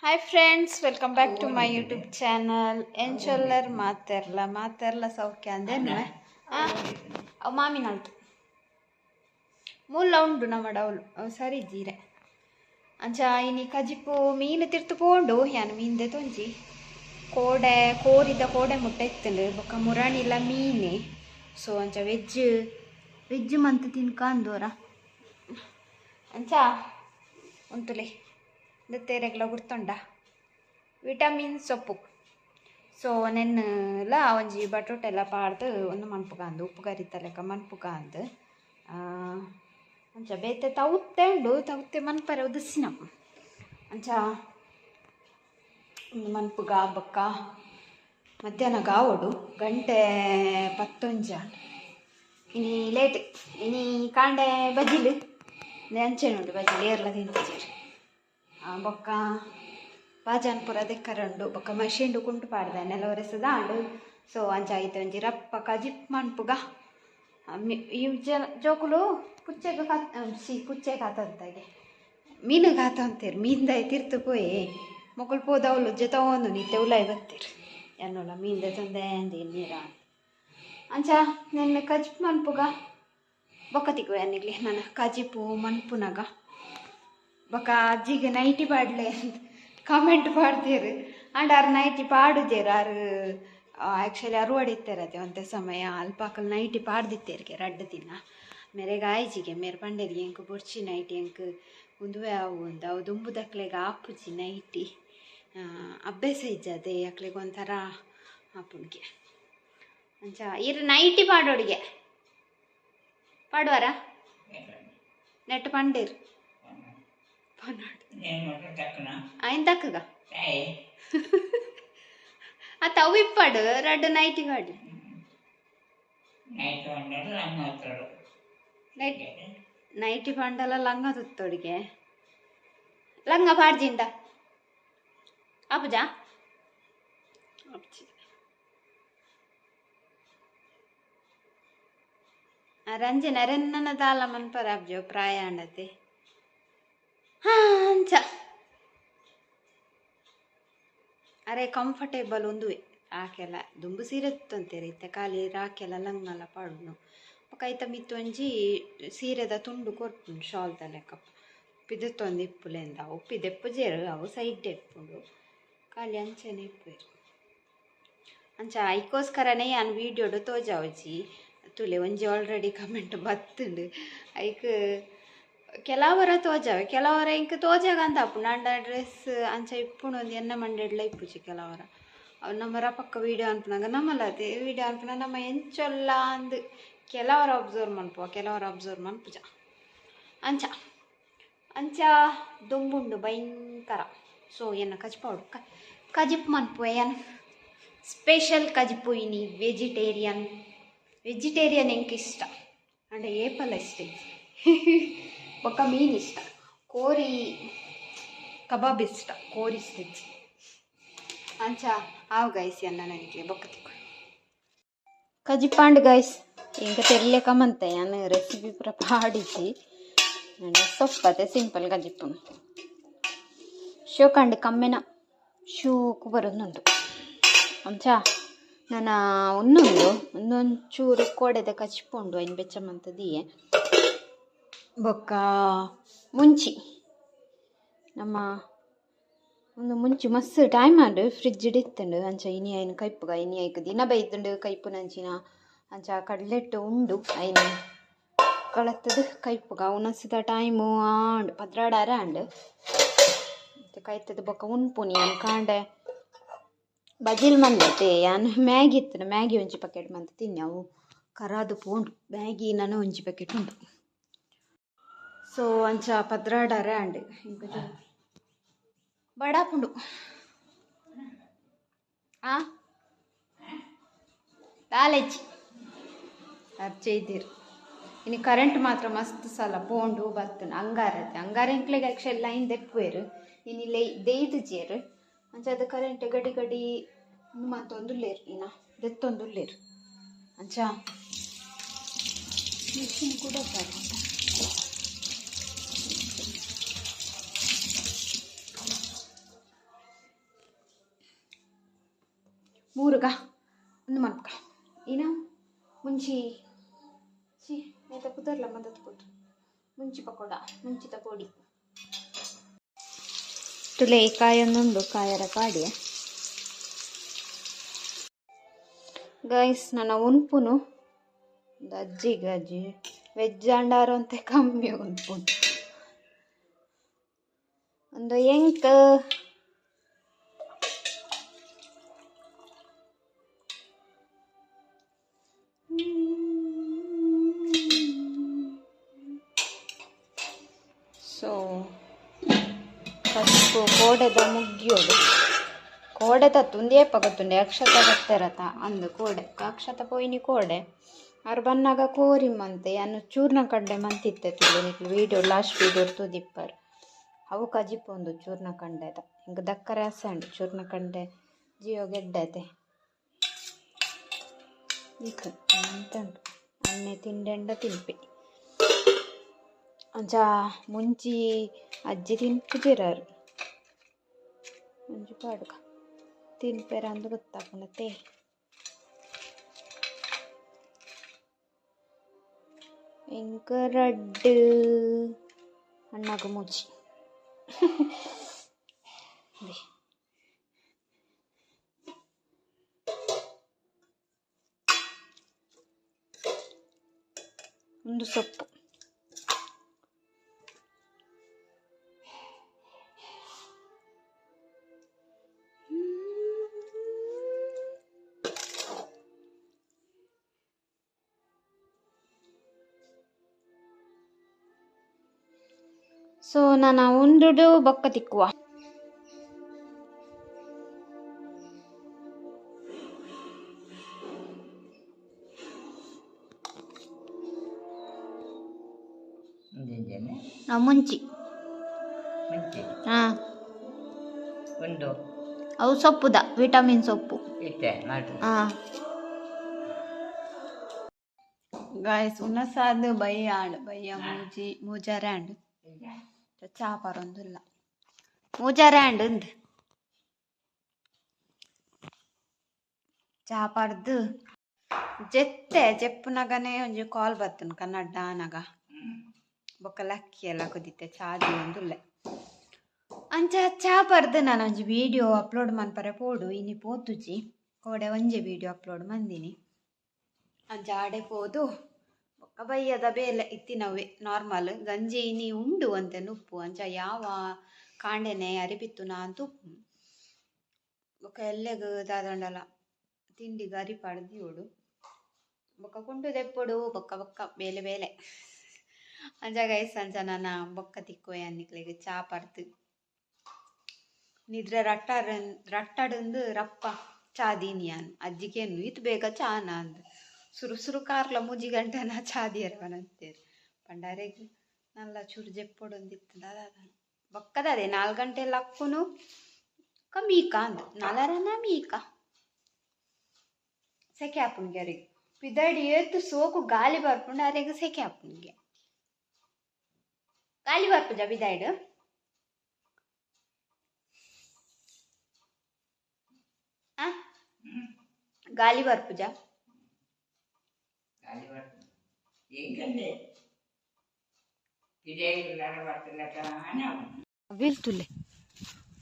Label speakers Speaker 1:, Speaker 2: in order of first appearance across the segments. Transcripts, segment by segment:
Speaker 1: Hi friends, welcome back to my YouTube channel. ಎಂಚೊಲ್ಲರ್ ಮಾತೆರ್ಲ ಸೌಖ್ಯ ಅಂದೇನು ಅವು ಮಾಮಿನಾಳ್ತು ಮುಲ್ಲ ಉಂಡು ನಮ್ಮ ಡೌಲು ಅವು ಸರಿ ಜೀರೆ ಅಂಚ ಇನಿ ಕಜಿಪು ಮೀನು ತಿರ್ತು ಪೋಂಡು ಯಾನು ಮೀನ್ದೆ ತೊಂಜಿ ಕೋರಿದ ಕೋಡೆ ಮುಟ್ಟ ಇತ್ತಂಡು ಬೊಕ್ಕ ಮುರಾಣಿಲ ಮೀನೆ. ಸೊ ಅಂಚ ವೆಜ್ ಮಂತ್ ತಿನ್ಕ ಅಂದೋರ ಅಂಚ ಉಂತುಲೆ ದೆತ್ತೇರೆಗ್ಲ ಗುರ್ತೊಂಡ ವಿಟಮಿನ್ ಸೊಪ್ಪು. ಸೊ ನೆನ್ನೆಲ ಒಂಜಿ ಬಟೋಟೆಲ್ಲ ಪಾಡ್ದು ಒಂದು ಮನ್ಪುಗಾಂದು ಉಪ್ಪು ಗರಿತ ಲೆಕ್ಕ ಮನ್ಪುಗಾಂದು ಅಂಚ ಬೇತೆ ತವುತ್ತೆ ಉಂಡು ತವುತ್ತೆ ಮನ್ಪರೆ ಉದಿಸಿನ ಅಂಚ ಒಂದು ಮನ್ಪುಗ ಬೊಕ್ಕ ಮಧ್ಯಾಹ್ನ ಗಾವೋಡು ಗಂಟೆ 11 ಇನಿ ಲೇಟ್ ಇನಿ ಕಾಂಡೆ ಬಜಿಲು ಅಂಚೆನುಂಡು ಬಜಿಲು ಏರ್ಲ ತಿಂತೀರಿ ಬೊಕ್ಕ ಬಾಜಾನ್ ಪೂರ ದೆಕ್ಕರಂಡು ಬೊಕ್ಕ ಮಷಿಂಡು ಕುಂಟು ಪಾಡ್ದೆ ನೆಲ ಒರೆಸದಾಂಡು. ಸೊ ಅಂಚ ಐತೆ ಒಂಜಿ ರಪ್ಪ ಕಜಿಪ್ ಮನ್ಪುಗ ಈ ಜೋಕುಲು ಪುಚ್ಚೆ ಕಾತಂತಾಗೆ ಮೀನು ಕಾತಂತೀರು ಮೀನ್ದ ತಿರ್ತು ಪೋಯಿ ಮೊಕಲು ಪೋದವಳು ಜೊತೆ ನಿತ್ತೆ ಉಲಾಯಿ ಬರ್ತೀರಿ ಎನ್ನೋಲ್ಲ ಮೀನ್ದೆ ತಂದೆ ನೀರ ಅಂಚ ನೆನ್ನೆ ಕಜಿಪ್ ಮನ್ಪುಗ ಬೊಕ್ಕ ತಿಕ್ಕು ಏನಿಗ್ಲಿ ನಾನು ಕಜಿಪು ಮನ್ಪುನಾಗ ಬೊಕ್ಕ ಅಜ್ಜಿಗೆ ನೈಟಿ ಪಾಡ್ಲೆ ಕಾಮೆಂಟ್ ಪಾಡ್ತೀರು ಅಂಡ್ ಆರು ನೈಟಿ ಪಾಡುದೇರು ಆರು ಆ್ಯಕ್ಚುಲಿ ಅರು ಹೊಡಿತಾರದೆ ಒಂದೇ ಸಮಯ ಅಲ್ಪಾಕಲ್ ನೈಟಿ ಪಾಡ್ದಿತ್ತೇರಿಗೆ ರಡ್ಡು ದಿನ ಮೇರೆಗೆ ಆಯ್ಜಿಗೆ ಮೇರೆ ಪಂಡೇರಿಗೆ ಎಂಕು ಬೊಡ್ಚಿ ನೈಟಿ ಎಂಕು ಉಂದುವೆ ಅವು ಒಂದು ಅವು ದುಂಬುದಕ್ಲೆಗೆ ಆಪುಜಿ ನೈಟಿ ಅಭ್ಯಾಸ ಇಜ್ಜದೆ ಅಕ್ಲೆಗೆ ಒಂಥರ ಆಪುಡ್ಗೆ ಅಂಚ ಇರು ನೈಟಿ ಪಾಡೋಡಿಗೆ ಪಾಡುವಾರ ನೆಟ್ಟು ಪಂಡೇರು ఆయన దక్కగా ఆ తవ్వు ఇప్పాడు రెడ్ నైట్ వాడు నైట్ పండల లంగా తుత్తోడిಗೆ లంగా పాడ్జింದ ಅಪ್ಪಜಾ ರಂಜನ ರೆನ್ನನ ದಾಲ ಮನ್ಪರ ಅಬ್ಜೋ ಪ್ರಾಯ ಅಂಡತೆ ಅಂಚ ಅರೆ ಕಂಫರ್ಟೇಬಲ್ ಒಂದುವೆ ರಾಕೆಲ್ಲ ದುಂಬು ಸೀರೆ ತಂತೇರಿ ಇತ್ತೆ ಖಾಲಿ ರಾಕೆಲ್ಲ ಲಂಗಲ್ಲ ಪಾಡುನು ಕೈತ ಮಿತ್ತೊಂಜಿ ಸೀರೆದ ತುಂಡು ಕೊರ್ಪುಂಡು ಶಾಲ್ದ ಲೆಕ್ಕ ಪಿದತ್ತೊಂದು ಇಪ್ಪುಲೆಂದ ಅವು ಪಿದೆಪ್ಪು ಜೇರು ಅವು ಸೈಡ್ ಎಪ್ಪುಂಡು ಖಾಲಿ ಅಂಚೆನೆ ಇಪ್ಪುವೆರು ಅಂಚ ಐಕೋಸ್ಕರನೇ ನಾನು ವೀಡಿಯೋಡು ತೋಜಾವಜಿ ತುಲೆ ಒಂಜಿ ಆಲ್ರೆಡಿ ಕಮೆಂಟ್ ಬತ್ತುಂಡು ಐಕ್ ಕೆಲವರ ತೋಜಾವೆ ಕೆಲವರ ಇಂಕ ತೋಜಾಗಂತ ಅಪ್ಪು ನಾಂಡ ಡ್ರೆಸ್ ಅಂಚ ಇಪ್ಪುಂಡು ಒಂದು ಎನ್ನ ಮಂಡೆಡ್ಲ ಇಪ್ಪುಜಿ ಕೆಲವರ ಅವು ನಮ್ಮರ ಪಕ್ಕ ವೀಡಿಯೋ ಅನ್ಪುನಾಗ ನಮ್ಮಲ್ಲದೆ ವೀಡಿಯೋ ಅನ್ಪುನ ನಮ್ಮ ಎಂಚೊಲ್ಲ ಅಂದು ಕೆಲವರ ಅಬ್ಸರ್ವ್ ಮನ್ಪುವ ಕೆಲವರ ಅಬ್ಸರ್ವ್ ಮನ್ಪುಜ ಅಂಚ ಅಂಚ ದುಂಬುಂಡು ಭಯಂಕರ. ಸೊ ಎನ್ನ ಕಜಿಪೌಡು ಕಜಿಪ್ ಮನ್ಪುವ ಏನು ಸ್ಪೆಷಲ್ ಕಜಿಪು ಇನಿ ವೆಜಿಟೇರಿಯನ್ ಎಂಕ್ ಇಷ್ಟ ಅಂಡ್ ಏಪಲ್ ಇಷ್ಟ ಬೊಕ್ಕ ಮೀನು ಇಷ್ಟ ಕೋರಿ ಕಬಾಬ್ ಇಷ್ಟ ಕೋರಿ ಸ್ಟಿಚ್ ಅಂಚ ಆವು ಗೈಸ್ ಅನ್ನ ನನಗೆ ಬೊಕ್ಕ ತಿಕ್ಕು ಕಜಿಪಾಂಡ್ ಗೈಸ್ ಇಂಕ ತೆರ್ಲೆ ಕಮಂತೆ ನಾನು ರೆಸಿಪಿ ಪೂರ ಪಾಡಿಸಿ ಸೊಪ್ಪತೆ ಸಿಂಪಲ್ ಕಜಿಪ್ಪುನು ಶೋಕಂಡು ಕಮ್ಮೆನ ಶೂಕು ಬರೋದುಂಟು ಅಂಚ ನಾನು ಒಂದೊಂಚೂರು ಕೋಡೆದ ಕಜಿಪ್ಪುಂಡು ಐನು ಬೆಚ್ಚಮಂತದಿಯೇ ಬೊಕ್ಕ ಮುಂಚಿ ನಮ್ಮ ಒಂದು ಮುಂಚಿ ಮಸ್ತ್ ಟೈಮ್ ಆಂಡು ಫ್ರಿಡ್ಜ್ ಇಡಿತ್ತುಂಡು ಅಂಚ ಇನಿ ಐನು ಕೈಪುಗ ಇನಿ ಐಕ್ ದಿನ ಬೈದುಂಡು ಕೈಪು ನಂಚಿನ ಅಂಚ ಕಡ್ಲೆಟ್ಟು ಉಂಡು ಐನು ಕಳತ್ತದು ಕೈಪುಗ ಉಣಸಿದ ಟೈಮು ಆಂಡು ಪದ್ರಾಡಾರ ಆಂಡು ಕೈತದ ಬೊಕ್ಕ ಉಣ್ಪುನಿ ಅನ್ ಕಾಂಡೆ ಬಜಿಲ್ ಮಂದತೆ ಯಾನು ಮ್ಯಾಗಿ ಇತ್ತು ಮ್ಯಾಗಿ ಒಂಜಿ ಪ್ಯಾಕೆಟ್ ಮಂತ ತಿನ್ನವು ಕರಾದು ಪೋಂಡು ಮ್ಯಾಗಿ ನಾನು ಒಂಜಿ ಪ್ಯಾಕೆಟ್ ಉಂಟು. ಸೊ ಅಂಚ ಪದ್ರಾಡಾರ ಆಂಡು ಇಂಕ ಬಡಾಪುಂಡು ದಾಲೆಜ್ಜಿ ಅರ್ಚೆ ಇದ್ದೀರು ಇನ್ನು ಕರೆಂಟ್ ಮಾತ್ರ ಮಸ್ತ್ ಸಲ ಪೋಂಡು ಬರ್ತನು ಅಂಗಾರ ಇಂಕ್ಲೆಗೆ ಆ್ಯಕ್ಚುಲಿ ಲೈನ್ ದೆಪ್ಪುವೆರು ಇನ್ನಿಲ್ಲ ದೇಯ್ದು ಜೇರು ಅಂಚ ಅದು ಕರೆಂಟ್ ಗಡಿ ಮತ್ತೊಂದುಲ್ಲೇರು ಇನ್ನ ದೆತ್ತೊಂದುಲ್ಲೇರು ಅಂಚ ಮಿಷಿನ್ ಕೂಡ ಮೂರುಗ ಒಂದು ಮನ್ಕ ಇನ್ನ ಮುಂಚಿ ನೇತ ಕುದರ್ಲ ಮದತ್ ಕೂತು ಮುಂಚಿ ಪಕೋಡ ಮುಂಚಿತ ಪೋಡಿ ತುಲೆ ಕಾಯೊಂದುಂಡು ಕಾಯರ ಪಾಡಿ ಗೈಸ್ ನನ್ನ ಉನ್ಪುನು ಅಜ್ಜಿ ವೆಜ್ ಅಂಡಾರು ಅಂತ ಕಮ್ಮಿ ಉನ್ಪುನು ಒಂದು ಎಂಕ್ ಸೊ ಫಸ್ಟ್ ಕೋಡೆದ ಮುಗಿಯೋದು ಕೋಡೆ ತುಂದೇ ಪಗತ್ತುಂಡೆ ಅಕ್ಷತ ಬತ್ತರತ ಅಂದು ಕೋಡೆ ಅಕ್ಷತ ಪೋಯಿನಿ ಕೋಡೆ ಅವ್ರು ಬನ್ನಾಗ ಕೋರಿಮ್ಮಂತೆ ಅನ್ನು ಚೂರ್ಣ ಕಂಡೆ ಮಂತಿತ್ತೆ ತುಳು ನಿಕ್ಲು ವೀಡಿಯೋ ಲಾಸ್ಟ್ ವೀಡಿಯೋ ತುದಿಪ್ಪರು ಅವು ಕಜಿಪ್ಪೊಂದು ಚೂರ್ಣ ಕಂಡೆದ ಹಿಂಗೆ ದಕ್ಕರೆ ಹಸಂಡು ಚೂರ್ಣ ಕಂಡೆ ಜಿಯೋ ಗೆಡ್ಡತೆ ಈಗ ಅಂತಂಡು ಅನ್ನೆ ತಿಂಡೆಂಡ ತಿನ್ಪಿ ಅಂಚ ಮುಂಚಿ ಅಜ್ಜಿ ತಿನ್ಪುಜಿರಾರು ಮುಂಚಿ ಪಾಡುಗ ತಿನ್ಪೇರ ಅಂದು ಗೊತ್ತಾಪುಂಡತೆ ಎಂಕ ರಡ್ಡು ಅಣ್ಣಗ ಮುಚ್ಚಿ ಒಂದು ಸೊಪ್ಪು ಸೊ ನಾನು ಉಂಡುಡು ಬೊಕ್ಕ ತಿಕ್ಕುವ ಮುಂಚಿ ಹಾಂ
Speaker 2: ಉಂಡು
Speaker 1: ಅವು ಸೊಪ್ಪುದ ವಿಟಮಿನ್ ಸೊಪ್ಪು ಹಾಂ ಗಾಯಸ್ ಉನ್ನಸಾದ ಬಯ್ಯ ಆಂಡ್ ಬಯ್ಯ ಮೂಜಾರೆ ಆಂಡ್ ಚಾಪರೊಂದಿಲ್ಲ ಮೂಜಾರೆ ಆಂಡ್ ಉಂದು ಚಾಪರ್ದು ಜೆತ್ತೆ ಜೆಪ್ಪುನಗನೆ ಒಂಜಿ ಕಾಲ್ ಬರ್ತನು ಕನ್ನಡ ಆನಗ ಬೊಕ್ಕ ಲಕ್ಕಿ ಎಲ್ಲ ಕುದಿತ್ತೆ ಚಾದಿ ಒಂದುಲ್ಲೆ ಅಂಚ ಚಾಪರ್ದು ನಾನು ಒಂಜಿ ವಿಡಿಯೋ ಅಪ್ಲೋಡ್ ಮನ್ಪರೆ ಪೋಡು ಇನಿ ಪೋತುಜಿ ಕೋಡೆ ಒಂಜೆ ವಿಡಿಯೋ ಅಪ್ಲೋಡ್ ಮಂದಿನಿ ಅಂಚ ಆಡೆ ಪೋದು ಬೊಕ್ಕ ಬಯ್ಯದ ಬೇಲೆ ಇತ್ತಿನವೆ ನಾರ್ಮಲ್ ಗಂಜಿ ಇನಿ ಉಂಡು ಅಂತೆ ನುಪ್ಪು ಅಂಚ ಯಾವ ಕಾಂಡೆನೆ ಅರಿಬಿತ್ತು ನಾ ಅಂತ ಉಪ್ಪು ಬೊಕ್ಕ ಎಲ್ಲೆಗ್ ದಾದಂಡಲ ತಿಂಡಿಗೆ ಅರಿಪಾಡ್ದಿಯೋಡು ಬೊಕ್ಕ ಕುಂಟು ದೆಪ್ಪೊಡು ಬೊಕ್ಕ ಬೊಕ್ಕ ಬೇಲೆ ಬೇಲೆ ಅಂಚ ಗೈಸ್ ಅಂಚ ನನ್ನ ಬೊಕ್ಕ ತಿಕ್ಕೋಯ ಅನ್ನಿಕ್ಲೆಗ್ ಚಾ ಪರ್ದು ನಿದ್ರೆ ರಟ್ಟಡಂದು ರಪ್ಪ ಚಾ ದೀನಿಯಾನ್ ಅಜ್ಜಿಗೇನು ಇದು ಬೇಗ ಚಾನ ಅಂದ್ ಸುರು ಕಾರ್ಲ 3 ಗಂಟೆನ ಚಾ ದಿಯರ್ವನಂತೇರು ಪಂಡಾರೆಗ್ ನಲ್ಲ ಚೂರು ಜೆಪ್ಪೊಡೊಂದಿತ್ತು ದಾದ ಬೊಕ್ಕದದೆ 4 ಗಂಟೆಲ್ಲ ಅಕ್ಕುನು ಮೀಕ ಅಂದ್ ನಲರನ ಮೀಕ ಸೆಕೆ ಹಾಪುನ್ಗೆ ಅರೆಗ್ ಪಿದಡಿ ಏತು ಸೋಕು ಗಾಳಿ ಬರ್ಪುಂಡು ಅರೆಗ್ ಸೆಕೆ ಹಾಪುನ್ಗೆ ಗಾಳಿ ಬರ್ಪುಜ ಬಿದಾಯ್ಡು ಗಾಳಿ ಬರ್ಪುಜ ಬೀಳ್ತುಲ್ಲೆ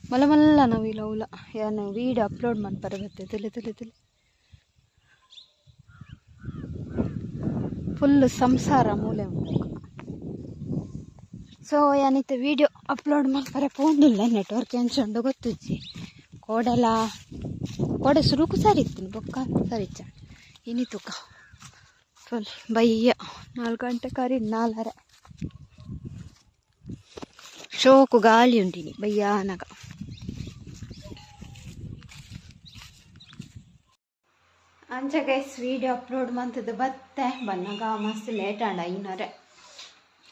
Speaker 1: ಮಲ್ಲ ಮಲ್ಲ ನಾವಿಲ್ಲ ಉಲ ಯಾನು ವೀಡಿಯೋ ಅಪ್ಲೋಡ್ ಮಾಡ್ತಾರೆ ಬರ್ತದೆ ತುಲೆ ತುಲೆ ತುಲೆ ಫುಲ್ ಸಂಸಾರ ಮೂಲೆ ಸೊ ಯಾನಿತ್ತು ವೀಡಿಯೋ ಅಪ್ಲೋಡ್ ಮಾಡ್ತಾರೆ ಪೋಂದಿಲ್ಲ ನೆಟ್ವರ್ಕ್ ಎಂಚಂಡು ಗೊತ್ತಿಜ್ಜಿ ಕೋಡೆ ಸುರುಕು ಸರಿತ್ತು ಬೊಕ್ಕ ಸರಿಚ್ಚ ಇನಿತುಕ ಫುಲ್ ಬಯ್ಯ 4 ಗಂಟೆ ಕರಿ 4 ಶೋಕು ಗಾಳಿ ಉಂಟಿನಿ ಬಯ್ಯಾನಗ ಅಂಚ ಗೈಸ್ ವಿಡಿಯೋ ಅಪ್ಲೋಡ್ ಮಂತದ್ದು ಬತ್ತೆ ಬನ್ನಗ ಮಸ್ತ್ ಲೇಟ್ ಆಂಡ ಐನರೆ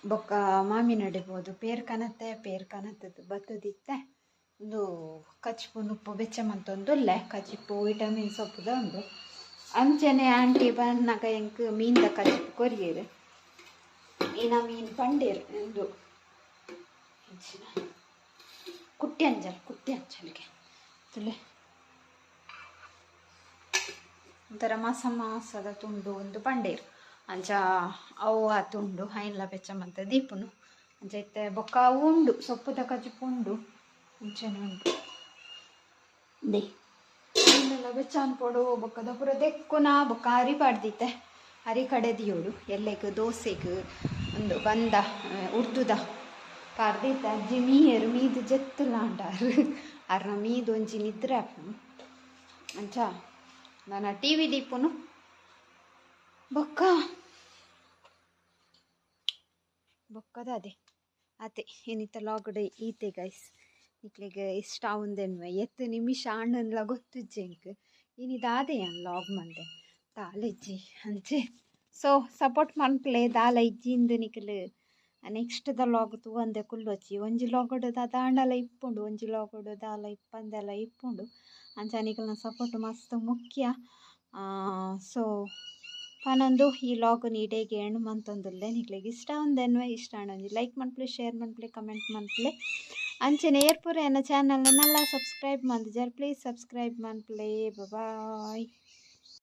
Speaker 1: ಬೊಕ್ಕ ಮಾಮಿನ ನಡಿಬೋದು ಪೇರ್ ಕನತ್ತದ್ದು ಬತ್ತದಿತ್ತೆ ಒಂದು ಕಚ್ಪು ನುಪ್ಪು ಬೆಚ್ಚ ಮಂತೊಂದುಲ್ಲೆ ಕಚಿಪ್ಪು ವಿಟಮಿನ್ ಸೊಪ್ಪುದ ಉಂಡು ಅಂಚನೆ ಆಂಟಿ ಬನ್ನಗ ಎಂಕ್ ಮೀನ್ದ ಕಚಿಪ್ಪು ಕೊರಿಯೇರು ಈನ ಮೀನು ಪಂಡೇರು ಎಂದು ಕುಟ್ಟಿ ಅಂಜಲ್ಗೆ ತುಲೆ ಒಂಥರ ಮಾಸದ ತುಂಡು ಒಂದು ಪಂಡೇರು ಅಂಚ ಅವು ಆ ತುಂಡು ಹೈನ್ಲ ಬೆಚ್ಚಮಂತ ದೀಪುನು ಅಂಚ ಇತ್ತೆ ಬೊಕ್ಕ ಅವು ಉಂಡು ಸೊಪ್ಪು ತಕಜಿಪ್ಪು ಉಂಡು ಅಂಚನೆ ಉಂಡು ದೇ ಹೈನೆಲ್ಲ ಬೆಚ್ಚನ್ ಪೊಡು ಬೊಕ್ಕದ ಪೂರ ದೆಕ್ಕುನ ಬೊಕ್ಕ ಅರಿ ಪಾಡ್ದಿತ್ತೆ ಅರಿ ಕಡೆದಿಯೋಡು ಎಲ್ಲೆಗ್ ದೋಸೆಗ್ ಒಂದು ಬಂದ ಉರ್ದುದ ಪಾರ್ದಿತ್ತ ಅಜ್ಜಿ ಮೀಯರು ಮೀದು ಜೆತ್ತುಲ ಅಂಟಾರು ಅರ್ನ ಮೀದು ಒಂಜಿ ನಿದ್ರೆ ಆಪುನು ಅಂಚ ನನ್ನ ಟಿ ವಿ ದೀಪುನು ಬೊಕ್ಕದ ಅದೇ ಏನಿತ್ತ ಲಾಗ್ಡ್ ಈತೆ ಗೈಸ್ ನಿಕ್ಲಿಗೆ ಇಷ್ಟ ಆವುಂದೆನ್ವೆ ಎತ್ತು ನಿಮಿಷ ಅಣ್ಣನ್ಲ ಗೊತ್ತುಜ್ಜೆಂಕ್ ಏನಿದಾದೆ ಲಾಗ್ ಮಂದೆ ದಾಲೆಜ್ಜಿ ಅಂಚೆ ಸೊ ಸಪೋರ್ಟ್ ಮನ್ಪ್ಲೆ ದಾಲ ಇಜ್ಜಿಂದು ನಿಕ್ಲು ನೆಕ್ಸ್ಟ್ ದ ಲಾಗ್ ತೂವಂದೆ ಕುಲ್ಲೊಚ್ಚಿ ಒಂಜಿ ಲಾಗಡ್ ದಾಂಡಲ ಇಪ್ಪುಂಡು ಒಂಜಿ ಲಾಗಡ್ ದಾಲ ಇಪ್ಪಂದೆಲ್ಲ ಇಪ್ಪುಂಡು ಅಂಚ ನಿಕ್ಲಿನ ಸಪೋರ್ಟ್ ಮಸ್ತ್ ಮುಖ್ಯ ಸೊ ಪನೊಂದು ಈ ಲಾಗ್ ನೀಡೇಗೆ ಎಣ್ಣು ಮಂತೊಂದುಲ್ಲೆ ನಿಕ್ಲಿಗೆ ಇಷ್ಟ ಒಂದೆನ್ವೆ ಇಷ್ಟ ಒಂಜಿ ಲೈಕ್ ಮನ್ಪ್ಲೆ ಶೇರ್ ಮನ್ಪ್ಲೆ ಕಮೆಂಟ್ ಮನ್ಪ್ಲೆ ಅಂಚನೆ ಏರ್ಪುರ ಎನ್ನ ಚಾನಲ್ನೆಲ್ಲ ಸಬ್ಸ್ಕ್ರೈಬ್ ಮಂದಿಜರ್ ಪ್ಲೀಸ್ ಸಬ್ಸ್ಕ್ರೈಬ್ ಮನ್ಪ್ಲೆ ಬಾಯ್